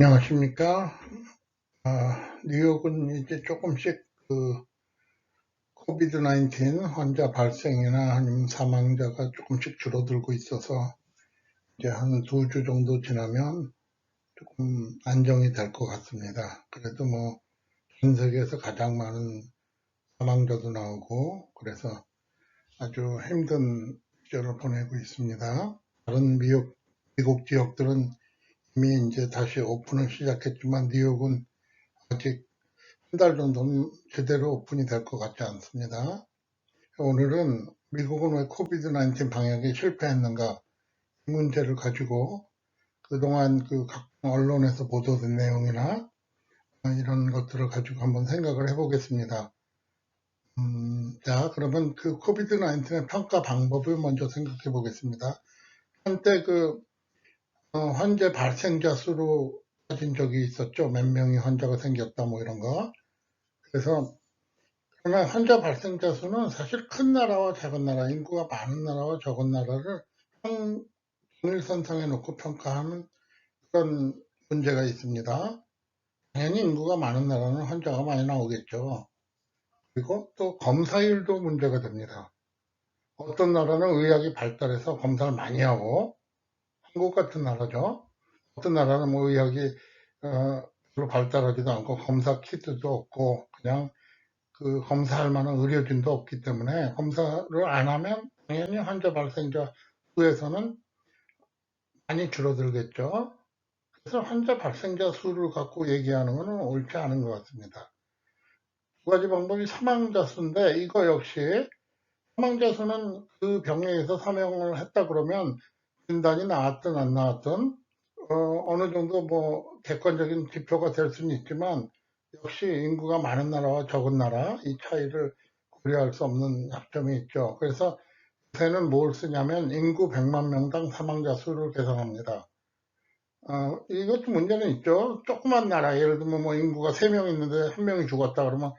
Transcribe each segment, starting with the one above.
안녕하십니까? 뉴욕은 이제 조금씩 코비드 19 환자 발생이나 아니면 사망자가 조금씩 줄어들고 있어서 이제 한 2주 정도 지나면 조금 안정이 될 것 같습니다. 그래도 뭐 전 세계에서 가장 많은 사망자도 나오고 그래서 아주 힘든 시절을 보내고 있습니다. 다른 미국 지역들은 이미 이제 다시 오픈을 시작했지만 뉴욕은 아직 한 달 정도는 제대로 오픈이 될 것 같지 않습니다. 오늘은 미국은 왜 코비드 19 방역에 실패했는가 이 문제를 가지고 그동안 각 언론에서 보도된 내용이나 이런 것들을 가지고 한번 생각을 해보겠습니다. 자, 그러면 코비드 19의 평가 방법을 먼저 생각해 보겠습니다. 한때 환자 발생자 수로 따진 적이 있었죠. 몇 명이 환자가 생겼다 뭐 이런 거. 그래서 그러나 환자 발생자 수는 사실 큰 나라와 작은 나라, 인구가 많은 나라와 적은 나라를 동일선상에 놓고 평가하는 그런 문제가 있습니다. 당연히 인구가 많은 나라는 환자가 많이 나오겠죠. 그리고 또 검사율도 문제가 됩니다. 어떤 나라는 의학이 발달해서 검사를 많이 하고, 한국 같은 나라죠. 어떤 나라는 뭐 의학이 별로 발달하지도 않고 검사 키트도 없고 그냥 검사할 만한 의료진도 없기 때문에 검사를 안 하면 당연히 환자 발생자 수에서는 많이 줄어들겠죠. 그래서 환자 발생자 수를 갖고 얘기하는 것은 옳지 않은 것 같습니다. 두 가지 방법이 사망자 수인데 이거 역시 사망자 수는 그 병에 의해서 사망을 했다 그러면 진단이 나왔든 안 나왔든 어느 정도 뭐 객관적인 지표가 될 수는 있지만 역시 인구가 많은 나라와 적은 나라 이 차이를 고려할 수 없는 약점이 있죠. 그래서 요새는 뭘 쓰냐면 인구 100만 명당 사망자 수를 계산합니다. 이것도 문제는 있죠. 조그만 나라, 예를 들면 뭐 인구가 3명 있는데 1명이 죽었다 그러면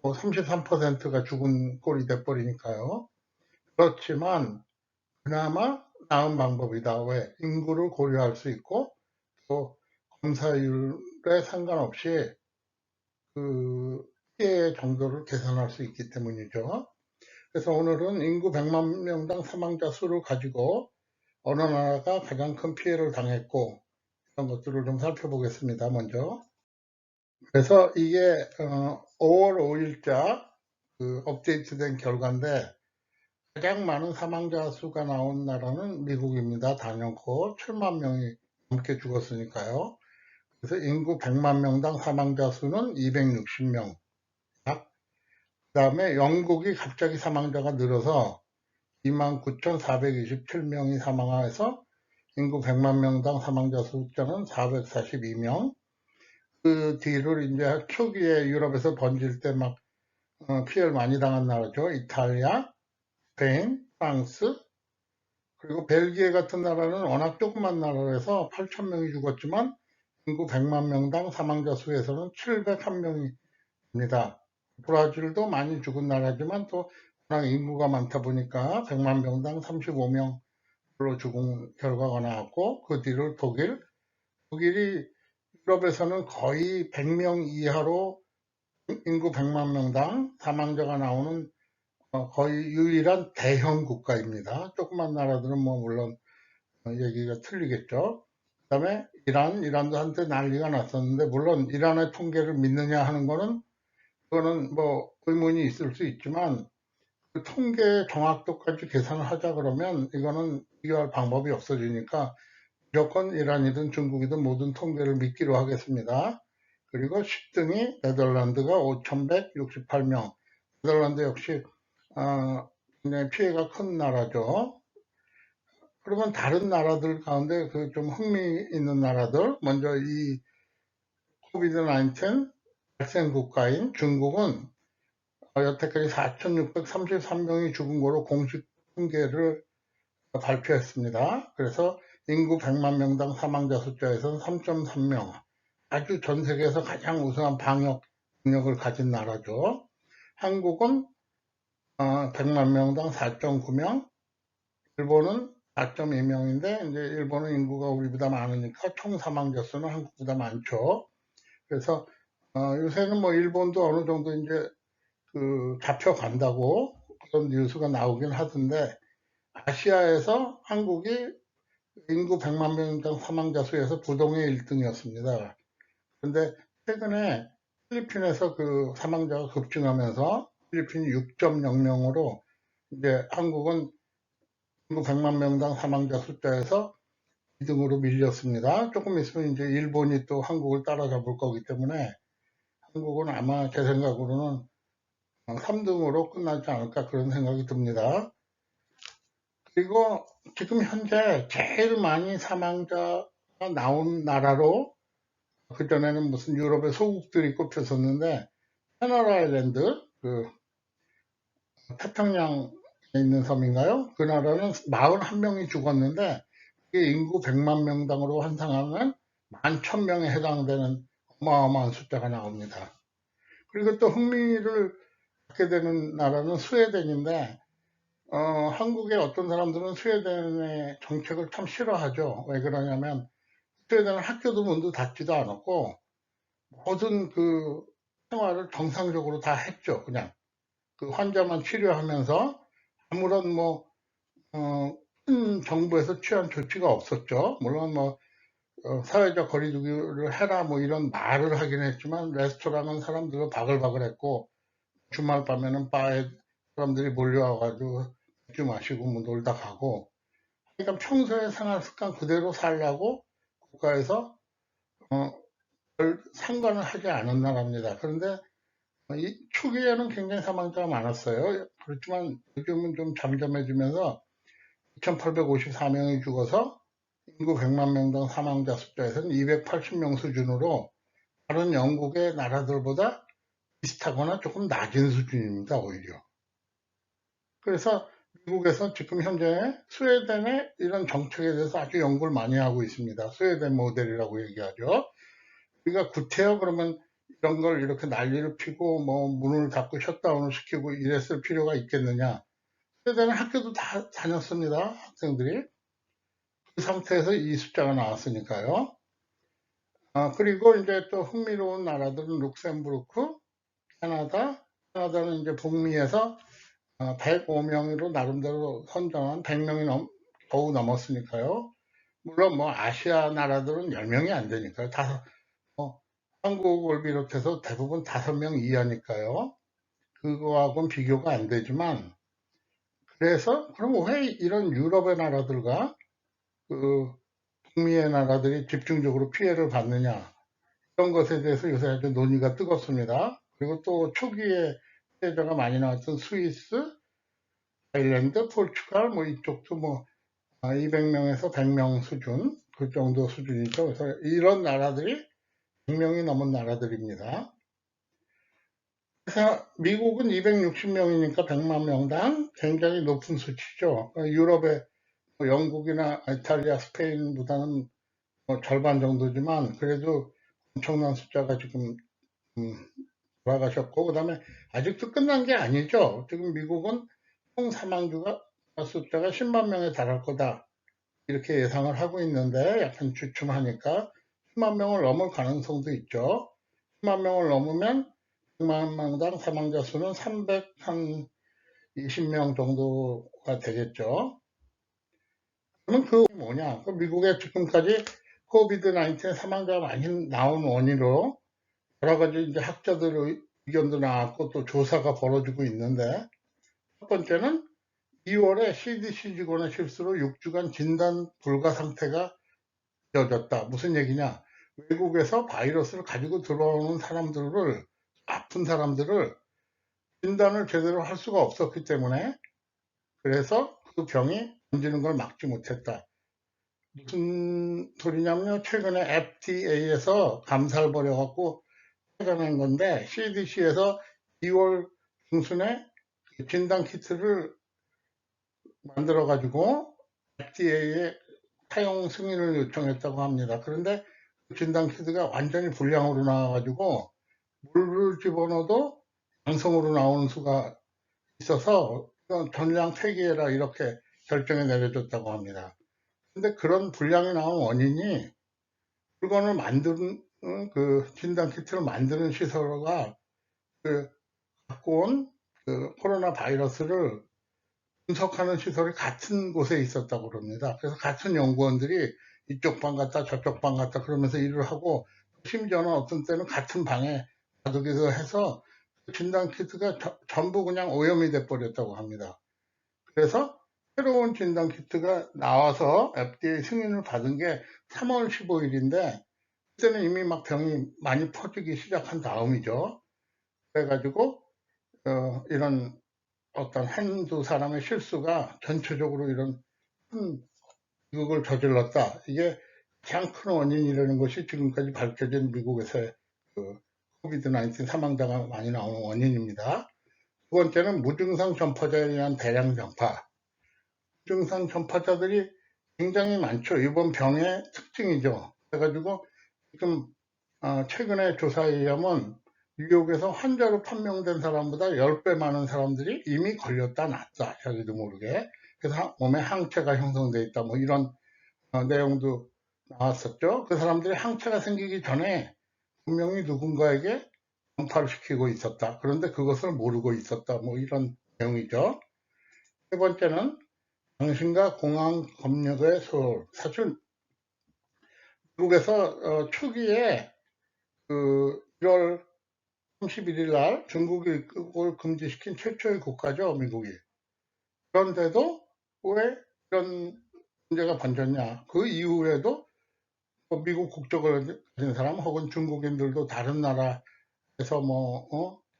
뭐 33%가 죽은 꼴이 돼버리니까요. 그렇지만 그나마 나은 방법이다. 왜? 인구를 고려할 수 있고 또 검사율에 상관없이 그 피해 정도를 계산할 수 있기 때문이죠. 그래서 오늘은 인구 100만 명당 사망자 수를 가지고 어느 나라가 가장 큰 피해를 당했고 이런 것들을 좀 살펴보겠습니다. 먼저. 그래서 이게 5월 5일자 업데이트된 결과인데 가장 많은 사망자 수가 나온 나라는 미국입니다. 단연코 7만 명이 넘게 죽었으니까요. 그래서 인구 100만 명당 사망자 수는 260명. 그 다음에 영국이 갑자기 사망자가 늘어서 29,427명이 사망해서 인구 100만 명당 사망자 숫자는 442명. 그 뒤를 이제 초기에 유럽에서 번질 때 막 피해를 많이 당한 나라죠. 이탈리아, 스페인, 프랑스, 그리고 벨기에 같은 나라는 워낙 조그만 나라라서 8,000명이 죽었지만 인구 100만 명당 사망자 수에서는 701명입니다. 브라질도 많이 죽은 나라지만 또 워낙 인구가 많다 보니까 100만 명당 35명으로 죽은 결과가 나왔고 그 뒤를 독일이 유럽에서는 거의 100명 이하로 인구 100만 명당 사망자가 나오는 거의 유일한 대형 국가입니다. 조그만 나라들은 뭐 물론 얘기가 틀리겠죠. 그다음에 이란도 한때 난리가 났었는데 물론 이란의 통계를 믿느냐 하는 거는 그거는 뭐 의문이 있을 수 있지만 그 통계 정확도까지 계산을 하자 그러면 이거는 비교할 방법이 없어지니까 무조건 이란이든 중국이든 모든 통계를 믿기로 하겠습니다. 그리고 10등이 네덜란드가 5,168명. 네덜란드 역시 굉장히 피해가 큰 나라죠. 그러면 다른 나라들 가운데 좀 흥미 있는 나라들, 먼저 이 코비드 19 발생 국가인 중국은 여태까지 4,633명이 죽은 거로 공식 통계를 발표했습니다. 그래서 인구 100만 명당 사망자 숫자에서는 3.3명. 아주 전 세계에서 가장 우수한 방역 능력을 가진 나라죠. 한국은 100만 명당 4.9명, 일본은 4.2명인데 이제 일본은 인구가 우리보다 많으니까 총 사망자 수는 한국보다 많죠. 그래서 요새는 뭐 일본도 어느 정도 이제 그 잡혀간다고 그런 뉴스가 나오긴 하던데, 아시아에서 한국이 인구 100만 명당 사망자 수에서 부동의 1등이었습니다. 그런데 최근에 필리핀에서 그 사망자가 급증하면서 필리핀이 6.0명으로 이제 한국은 인구 100만 명당 사망자 숫자에서 2등으로 밀렸습니다. 조금 있으면 이제 일본이 또 한국을 따라잡을 거기 때문에 한국은 아마 제 생각으로는 3등으로 끝나지 않을까 그런 생각이 듭니다. 그리고 지금 현재 제일 많이 사망자가 나온 나라로, 그전에는 무슨 유럽의 소국들이 꼽혔었는데, 패널 아일랜드, 그 태평양에 있는 섬인가요? 그 나라는 41명이 죽었는데, 그게 인구 100만 명당으로 환산하면 11,000명에 해당되는 어마어마한 숫자가 나옵니다. 그리고 또 흥미를 갖게 되는 나라는 스웨덴인데, 한국의 어떤 사람들은 스웨덴의 정책을 참 싫어하죠. 왜 그러냐면 스웨덴은 학교도 문도 닫지도 않았고 모든 그 생활을 정상적으로 다 했죠. 그냥 그 환자만 치료하면서 아무런 뭐 큰 정부에서 취한 조치가 없었죠. 물론 뭐 사회적 거리두기를 해라 뭐 이런 말을 하긴 했지만 레스토랑은 사람들로 바글바글했고, 주말 밤에는 바에 사람들이 몰려와가지고 맥주 마시고 뭐 놀다 가고, 그러니까 평소의 생활 습관 그대로 살라고 국가에서 별 상관을 하지 않은 나라입니다. 그런데 이 초기에는 굉장히 사망자가 많았어요. 그렇지만 요즘은 좀 잠잠해지면서 2,854명이 죽어서 인구 100만 명당 사망자 숫자에서는 280명 수준으로 다른 영국의 나라들보다 비슷하거나 조금 낮은 수준입니다, 오히려. 그래서 미국에서 지금 현재 스웨덴의 이런 정책에 대해서 아주 연구를 많이 하고 있습니다. 스웨덴 모델이라고 얘기하죠. 우리가 구태여 그러면 이런 걸 이렇게 난리를 피고 뭐 문을 닫고 셧다운을 시키고 이랬을 필요가 있겠느냐. 스웨덴은 학교도 다 다녔습니다, 학생들이. 그 상태에서 이 숫자가 나왔으니까요. 그리고 이제 또 흥미로운 나라들은 룩셈부르크, 캐나다는 이제 북미에서 105명으로 나름대로 선정한 100명이 겨우 넘었으니까요. 물론 뭐 아시아 나라들은 10명이 안 되니까요. 한국을 비롯해서 대부분 5명 이하니까요. 그거하고는 비교가 안 되지만, 그래서 그럼 왜 이런 유럽의 나라들과 그 북미의 나라들이 집중적으로 피해를 받느냐, 이런 것에 대해서 요새 아주 논의가 뜨겁습니다. 그리고 또 초기에 피해자가 많이 나왔던 스위스, 아일랜드, 포르투갈 뭐 이쪽도 뭐 200명에서 100명 수준, 그 정도 수준이죠. 그래서 이런 나라들이 100명이 넘은 나라들입니다. 그래서 미국은 260명이니까 100만 명당 굉장히 높은 수치죠. 유럽의 영국이나 이탈리아, 스페인보다는 절반 정도지만 그래도 엄청난 숫자가 지금 돌아가셨고, 그다음에 아직도 끝난 게 아니죠. 지금 미국은 총 사망자가 숫자가 10만 명에 달할 거다, 이렇게 예상을 하고 있는데, 약간 주춤하니까 10만 명을 넘을 가능성도 있죠. 10만 명을 넘으면 100만 명당 사망자 수는 320명 정도가 되겠죠. 그러면 그 뭐냐? 미국의 지금까지 코비드 19 사망자가 많이 나온 원인으로 여러 가지 이제 학자들의 의견도 나왔고 또 조사가 벌어지고 있는데, 첫 번째는 2월에 CDC 직원의 실수로 6주간 진단 불가 상태가 이어졌다. 무슨 얘기냐? 외국에서 바이러스를 가지고 들어오는 사람들을, 아픈 사람들을 진단을 제대로 할 수가 없었기 때문에, 그래서 그 병이 번지는 걸 막지 못했다. 무슨 소리냐면요. 최근에 FDA에서 감사를 벌여갖고 찾아낸 건데, CDC에서 2월 중순에 진단 키트를 만들어가지고 FDA에 사용 승인을 요청했다고 합니다. 그런데 그 진단 키트가 완전히 불량으로 나와가지고 물을 집어넣어도 양성으로 나오는 수가 있어서 이건 전량 폐기해라, 이렇게 결정이 내려졌다고 합니다. 근데 그런 불량이 나온 원인이 물건을 만드는 그 진단키트를 만드는 시설가 그 갖고 온 그 코로나 바이러스를 분석하는 시설이 같은 곳에 있었다고 그럽니다. 그래서 같은 연구원들이 이쪽 방 갔다 저쪽 방 갔다 그러면서 일을 하고, 심지어는 어떤 때는 같은 방에 가두기도 해서 진단키트가 전부 그냥 오염이 돼 버렸다고 합니다. 그래서 새로운 진단키트가 나와서 FDA 승인을 받은 게 3월 15일인데 그때는 이미 막 병이 많이 퍼지기 시작한 다음이죠. 그래가지고 이런 어떤 한두 사람의 실수가 전체적으로 이런 큰 비극을 저질렀다. 이게 가장 큰 원인이라는 것이 지금까지 밝혀진 미국에서의 그 코비드-19 사망자가 많이 나오는 원인입니다. 두 번째는 무증상 전파자에 의한 대량 전파. 무증상 전파자들이 굉장히 많죠. 이번 병의 특징이죠. 그래가지고 지금 최근에 조사에 의하면 뉴욕에서 환자로 판명된 사람보다 10배 많은 사람들이 이미 걸렸다 낫다, 자기도 모르게. 그래서 몸에 항체가 형성돼 있다, 뭐 이런 내용도 나왔었죠. 그 사람들이 항체가 생기기 전에 분명히 누군가에게 전파를 시키고 있었다. 그런데 그것을 모르고 있었다, 뭐 이런 내용이죠. 세 번째는 당신과 공항 검역의 소홀. 사실 미국에서 초기에 그 1월 31일 날 중국이 입국을 금지시킨 최초의 국가죠, 미국이. 그런데도 왜 이런 문제가 번졌냐? 그 이후에도 미국 국적을 가진 사람 혹은 중국인들도 다른 나라에서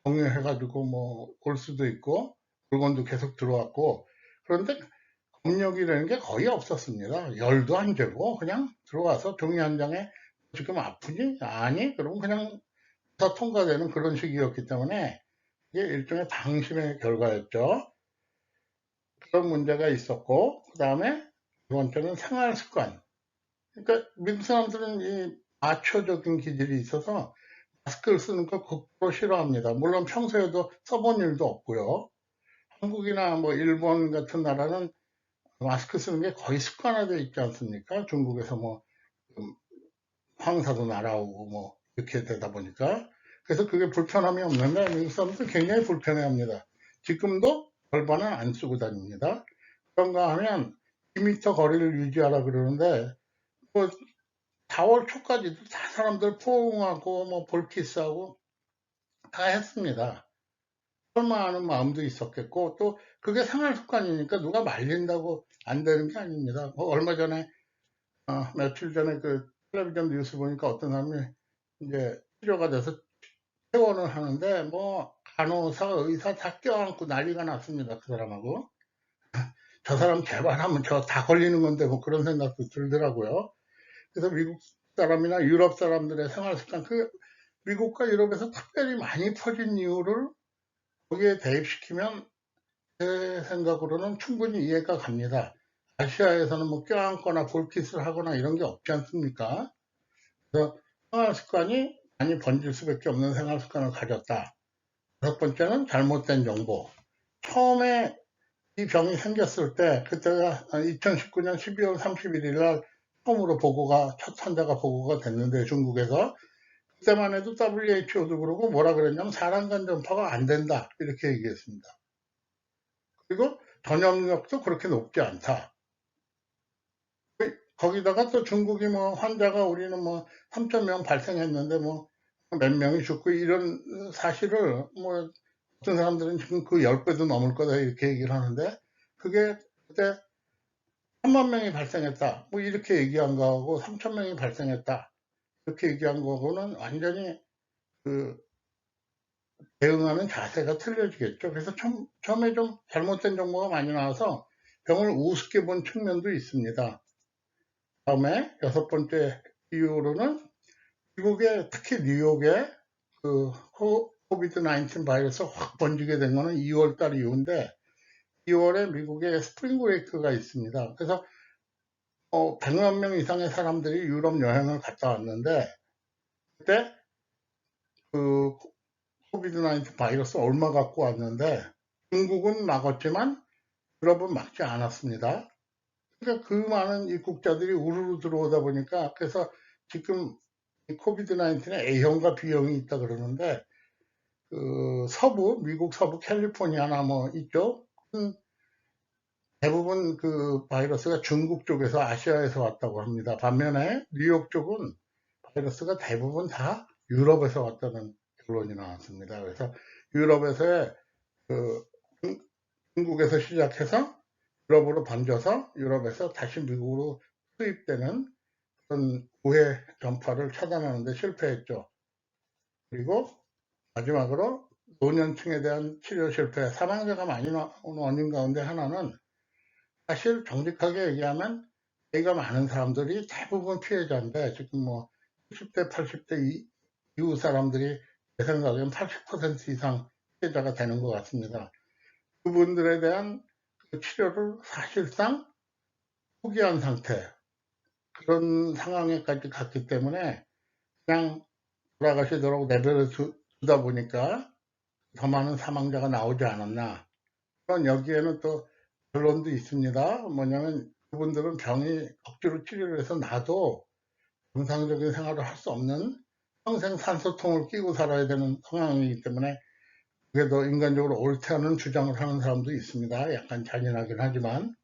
경유해가지고 올 수도 있고 물건도 계속 들어왔고, 그런데 검역이라는 게 거의 없었습니다. 열도 안 재고 그냥 들어와서 종이 한 장에 지금 아프니? 아니? 그러면 그냥 다 통과되는 그런 식이었기 때문에 이게 일종의 방심의 결과였죠. 그런 문제가 있었고, 그 다음에 두 번째는 생활 습관. 그러니까 미국 사람들은 이 마초적인 기질이 있어서 마스크를 쓰는 걸 극도로 싫어합니다. 물론 평소에도 써본 일도 없고요. 한국이나 뭐 일본 같은 나라는 마스크 쓰는 게 거의 습관화되어 있지 않습니까? 중국에서 황사도 날아오고 이렇게 되다 보니까. 그래서 그게 불편함이 없는데 미국 사람들 굉장히 불편해합니다. 지금도 절반은 안 쓰고 다닙니다. 그런가 하면 2m 거리를 유지하라 그러는데 뭐 4월 초까지도 다 사람들 포옹하고 볼키스하고 다 했습니다. 설마 하는 마음도 있었겠고, 또 그게 생활 습관이니까 누가 말린다고 안 되는 게 아닙니다. 얼마 전에 며칠 전에 그 텔레비전 뉴스 보니까 어떤 사람이 이제 치료가 돼서 퇴원을 하는데 간호사, 의사 다 껴안고 난리가 났습니다. 그 사람하고. 저 사람 제발 하면 저 다 걸리는 건데 그런 생각도 들더라고요. 그래서 미국 사람이나 유럽 사람들의 생활 습관, 그 미국과 유럽에서 특별히 많이 퍼진 이유를 거기에 대입시키면 제 생각으로는 충분히 이해가 갑니다. 아시아에서는 껴안거나 볼킷을 하거나 이런 게 없지 않습니까? 그래서 생활 습관이 많이 번질 수밖에 없는 생활 습관을 가졌다. 다섯 번째는 잘못된 정보. 처음에 이 병이 생겼을 때, 그때가 2019년 12월 31일 날 처음으로 첫 환자가 보고가 됐는데, 중국에서. 그때만 해도 WHO도 그러고 뭐라 그랬냐면 사람 간 전파가 안 된다, 이렇게 얘기했습니다. 그리고 전염력도 그렇게 높지 않다. 거기다가 또 중국이 환자가 우리는 3,000명 발생했는데 몇 명이 죽고 이런 사실을 어떤 사람들은 지금 그 10배도 넘을 거다 이렇게 얘기를 하는데, 그게 그때 3만 명이 발생했다 이렇게 얘기한 거하고 3,000명이 발생했다 이렇게 얘기한 거하고는 완전히 그 대응하는 자세가 틀려지겠죠. 그래서 처음에 좀 잘못된 정보가 많이 나와서 병을 우습게 본 측면도 있습니다. 다음에 여섯 번째 이유로는 미국의 특히 뉴욕에 그 코비드-19 바이러스 확 번지게 된 거는 2월 달 이후인데, 2월에 미국에 스프링 브레이크가 있습니다. 그래서 100만 명 이상의 사람들이 유럽 여행을 갔다 왔는데, 그때 그 코비드-19 바이러스 얼마 갖고 왔는데 중국은 막았지만 유럽은 막지 않았습니다. 그러니까 그 많은 입국자들이 우르르 들어오다 보니까 그래서 지금 코비드 19에 A형과 B형이 있다 그러는데 그 서부 미국 서부 캘리포니아나 뭐 이쪽 대부분 그 바이러스가 중국 쪽에서 아시아에서 왔다고 합니다. 반면에 뉴욕 쪽은 바이러스가 대부분 다 유럽에서 왔다는 결론이 나왔습니다. 그래서 유럽에서의 그 중국에서 시작해서 유럽으로 번져서 유럽에서 다시 미국으로 수입되는 그런 우회 전파를 차단하는 데 실패했죠. 그리고 마지막으로 노년층에 대한 치료 실패, 사망자가 많이 나오는 원인 가운데 하나는 사실 정직하게 얘기하면 나이가 많은 사람들이 대부분 피해자인데 지금 뭐 70대, 80대 이후 사람들이 제 생각엔 80% 이상 피해자가 되는 것 같습니다. 그분들에 대한 그 치료를 사실상 포기한 상태, 그런 상황에까지 갔기 때문에 그냥 돌아가시도록 내버려 두다 보니까 더 많은 사망자가 나오지 않았나. 그런 여기에는 또 결론도 있습니다. 뭐냐면 그분들은 병이 억지로 치료를 해서 나도 정상적인 생활을 할 수 없는 평생 산소통을 끼고 살아야 되는 상황이기 때문에 그게 더 인간적으로 옳다는 주장을 하는 사람도 있습니다. 약간 잔인하긴 하지만.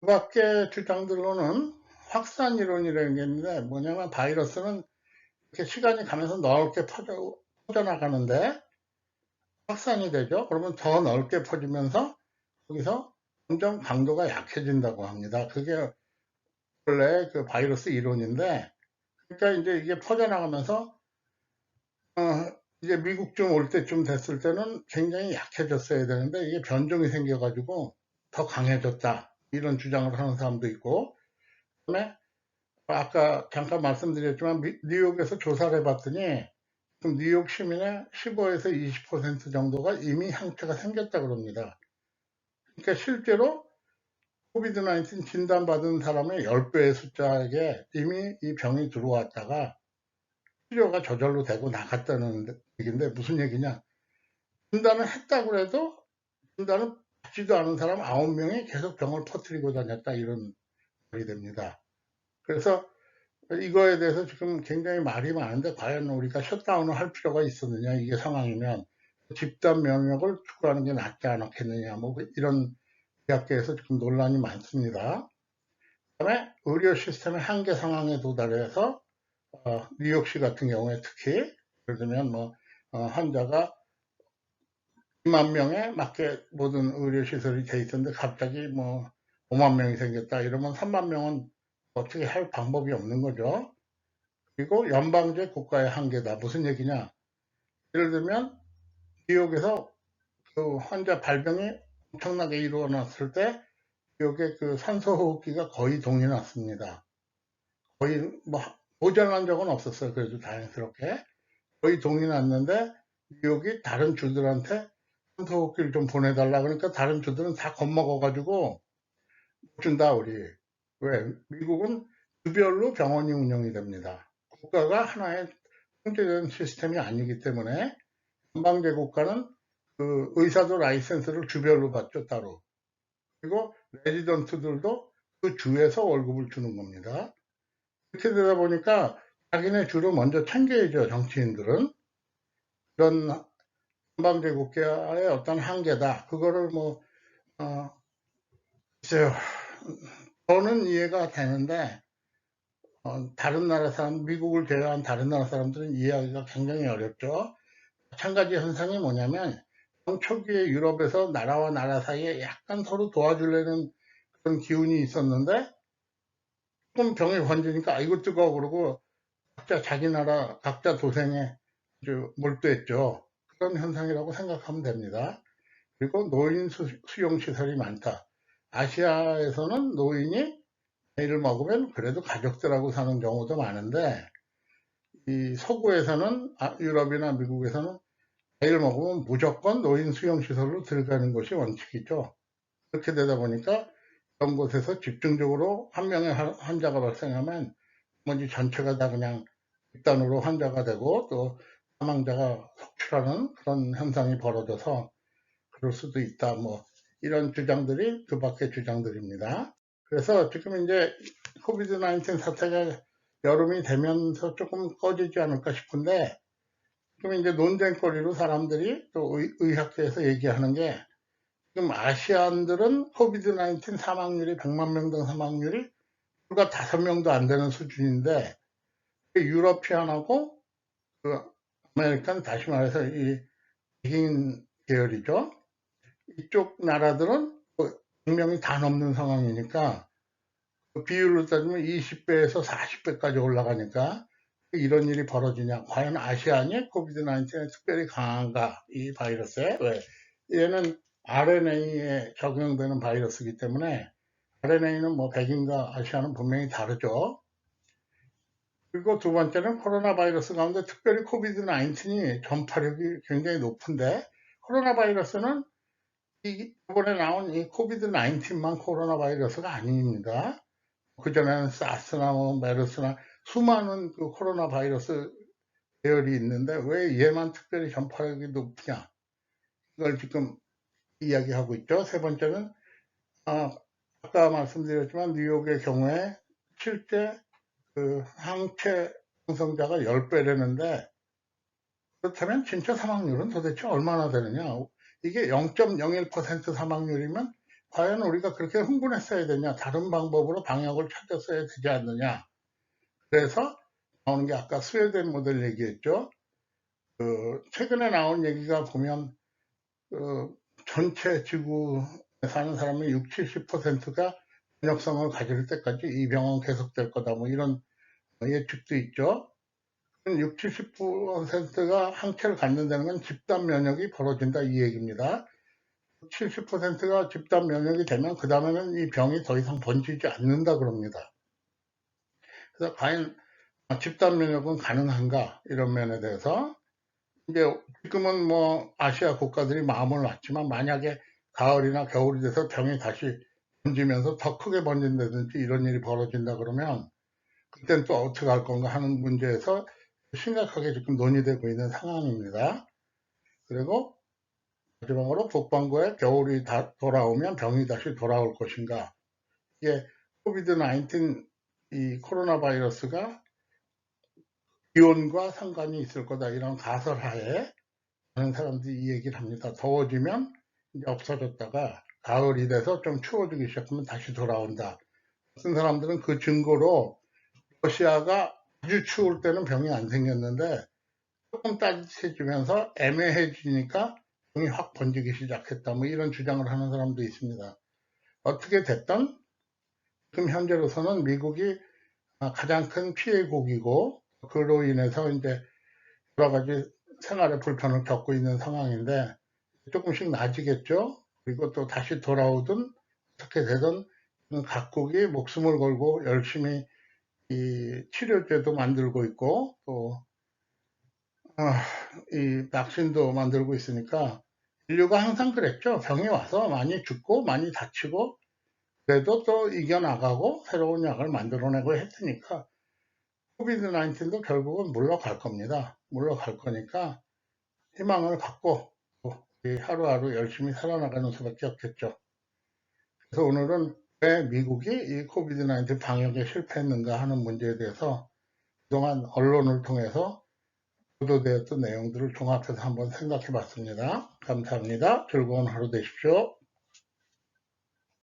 그 밖에 주장들로는 확산 이론이라는 게 있는데 뭐냐면 바이러스는 이렇게 시간이 가면서 넓게 퍼져나가는데 확산이 되죠. 그러면 더 넓게 퍼지면서 거기서 점점 강도가 약해진다고 합니다. 그게 원래 그 바이러스 이론인데, 그러니까 이제 이게 퍼져나가면서 어, 이제 미국쯤 올 때쯤 됐을 때는 굉장히 약해졌어야 되는데 이게 변종이 생겨가지고 더 강해졌다 이런 주장을 하는 사람도 있고, 그다음에 아까 잠깐 말씀드렸지만 뉴욕에서 조사를 해봤더니 지금 뉴욕 시민의 15에서 20% 정도가 이미 항체가 생겼다 그럽니다. 그러니까 실제로 코비드 19 진단받은 사람의 10배의 숫자에게 이미 이 병이 들어왔다가 치료가 저절로 되고 나갔다는 얘기인데 무슨 얘기냐? 진단을 했다고 해도 진단을 받지도 않은 사람 9명이 계속 병을 퍼뜨리고 다녔다 이런 말이 됩니다. 그래서 이거에 대해서 지금 굉장히 말이 많은데 과연 우리가 셧다운을 할 필요가 있었느냐 이게 상황이면 집단 면역을 추구하는 게 낫지 않았겠느냐 뭐 이런 대학계에서 지금 논란이 많습니다. 그다음에 의료 시스템의 한계 상황에 도달해서 뉴욕시 같은 경우에 특히 예를 들면 뭐 환자가 2만 명에 맞게 모든 의료 시설이 돼 있었는데 갑자기 뭐 5만 명이 생겼다 이러면 3만 명은 어떻게 할 방법이 없는 거죠. 그리고 연방제 국가의 한계다. 무슨 얘기냐? 예를 들면 뉴욕에서 그 환자 발병이 엄청나게 일어났을 때 뉴욕의 그 산소호흡기가 거의 동이 났습니다. 거의 뭐 모자란 적은 없었어요. 그래도 다행스럽게 거의 동이 났는데 뉴욕이 다른 주들한테 산소호흡기를 좀 보내달라 그러니까 다른 주들은 다 겁먹어가지고 못 준다 우리. 왜? 미국은 주별로 병원이 운영이 됩니다. 국가가 하나의 통제된 시스템이 아니기 때문에 연방제 국가는 그 의사도 라이센스를 주별로 받죠 따로. 그리고 레지던트들도 그 주에서 월급을 주는 겁니다. 이렇게 되다 보니까 자기네 주로 먼저 챙겨야죠 정치인들은. 그런 연방제 국가의 어떤 한계다. 그거를 뭐 글쎄요. 저는 이해가 되는데 다른 나라 사람, 미국을 제외한 다른 나라 사람들은 이해하기가 굉장히 어렵죠. 마찬가지 현상이 뭐냐면 초기에 유럽에서 나라와 나라 사이에 약간 서로 도와주려는 그런 기운이 있었는데 조금 병이 번지니까 아이고 뜨거워 그러고 각자 자기 나라 각자 도생에 몰두했죠. 그런 현상이라고 생각하면 됩니다. 그리고 노인 수용 시설이 많다. 아시아에서는 노인이 나이를 먹으면 그래도 가족들하고 사는 경우도 많은데 이 서구에서는 유럽이나 미국에서는 나이를 먹으면 무조건 노인 수용 시설로 들어가는 것이 원칙이죠. 그렇게 되다 보니까 그런 곳에서 집중적으로 한 명의 환자가 발생하면 나머지 전체가 다 그냥 집단으로 환자가 되고 또 사망자가 속출하는 그런 현상이 벌어져서 그럴 수도 있다. 뭐 이런 주장들이 두 바퀴 주장들입니다. 그래서 지금 이제 코비드 19 사태가 여름이 되면서 조금 꺼지지 않을까 싶은데, 지금 이제 논쟁거리로 사람들이 또 의학계에서 얘기하는 게, 지금 아시안들은 코비드 19 사망률이 100만 명당 사망률이 불과 5명도 안 되는 수준인데, 유러피안하고 그 아메리칸, 다시 말해서 이 백인 계열이죠. 이쪽 나라들은 100명이 다 넘는 상황이니까, 그 비율로 따지면 20배에서 40배까지 올라가니까 이런 일이 벌어지냐. 과연 아시안이 코비드 19에 특별히 강한가, 이 바이러스에? 왜? 얘는 RNA에 적용되는 바이러스이기 때문에, RNA는 뭐 백인과 아시안은 분명히 다르죠. 그리고 두 번째는 코로나 바이러스 가운데 특별히 코비드 19이 전파력이 굉장히 높은데, 코로나 바이러스는 이번에 나온 이 코비드 19만 코로나 바이러스가 아닙니다. 그전에는 사스나 뭐 메르스나 수많은 그 코로나 바이러스 계열이 있는데 왜 얘만 특별히 전파력이 높냐, 이걸 지금 이야기하고 있죠. 세 번째는 아까 말씀드렸지만 뉴욕의 경우에 실제 그 항체 형성자가 10배라는데, 그렇다면 진짜 사망률은 도대체 얼마나 되느냐. 이게 0.01% 사망률이면 과연 우리가 그렇게 흥분했어야 되냐, 다른 방법으로 방역을 찾았어야 되지 않느냐. 그래서 나오는 게 아까 스웨덴 모델 얘기했죠. 그 최근에 나온 얘기가 보면 전체 지구에 사는 사람의 60, 70%가 면역성을 가질 때까지 이 병은 계속될 거다, 뭐 이런 예측도 있죠. 60, 70%가 항체를 갖는다는 건 집단 면역이 벌어진다, 이 얘기입니다. 70%가 집단 면역이 되면 그 다음에는 이 병이 더 이상 번지지 않는다 그럽니다. 그래서 과연 집단 면역은 가능한가, 이런 면에 대해서 이제 지금은 뭐 아시아 국가들이 마음을 놨지만, 만약에 가을이나 겨울이 돼서 병이 다시 번지면서 더 크게 번진다든지 이런 일이 벌어진다 그러면 그땐 또 어떻게 할 건가 하는 문제에서 심각하게 지금 논의되고 있는 상황입니다. 그리고 마지막으로 북반구에 겨울이 돌아오면 병이 다시 돌아올 것인가. 이게 코비드 19 이 코로나 바이러스가 기온과 상관이 있을 거다, 이런 가설하에 많은 사람들이 이 얘기를 합니다. 더워지면 이제 없어졌다가 가을이 돼서 좀 추워지기 시작하면 다시 돌아온다. 어떤 사람들은 그 증거로 러시아가 아주 추울 때는 병이 안 생겼는데 조금 따뜻해지면서 애매해지니까 병이 확 번지기 시작했다, 뭐 이런 주장을 하는 사람도 있습니다. 어떻게 됐든 지금 현재로서는 미국이 가장 큰 피해국이고, 그로 인해서 이제 여러 가지 생활에 불편을 겪고 있는 상황인데 조금씩 나아지겠죠. 그리고 또 다시 돌아오든 어떻게 되든 각국이 목숨을 걸고 열심히 이 치료제도 만들고 있고, 또 이 백신도 만들고 있으니까, 인류가 항상 그랬죠. 병이 와서 많이 죽고 많이 다치고 그래도 또 이겨나가고 새로운 약을 만들어내고 했으니까 코비드 19도 결국은 물러갈 겁니다. 물러갈 거니까 희망을 갖고 하루하루 열심히 살아나가는 수밖에 없겠죠. 그래서 오늘은 왜 미국이 이 코비드 19 방역에 실패했는가 하는 문제에 대해서 그동안 언론을 통해서 보도되었던 내용들을 종합해서 한번 생각해 봤습니다. 감사합니다. 즐거운 하루 되십시오.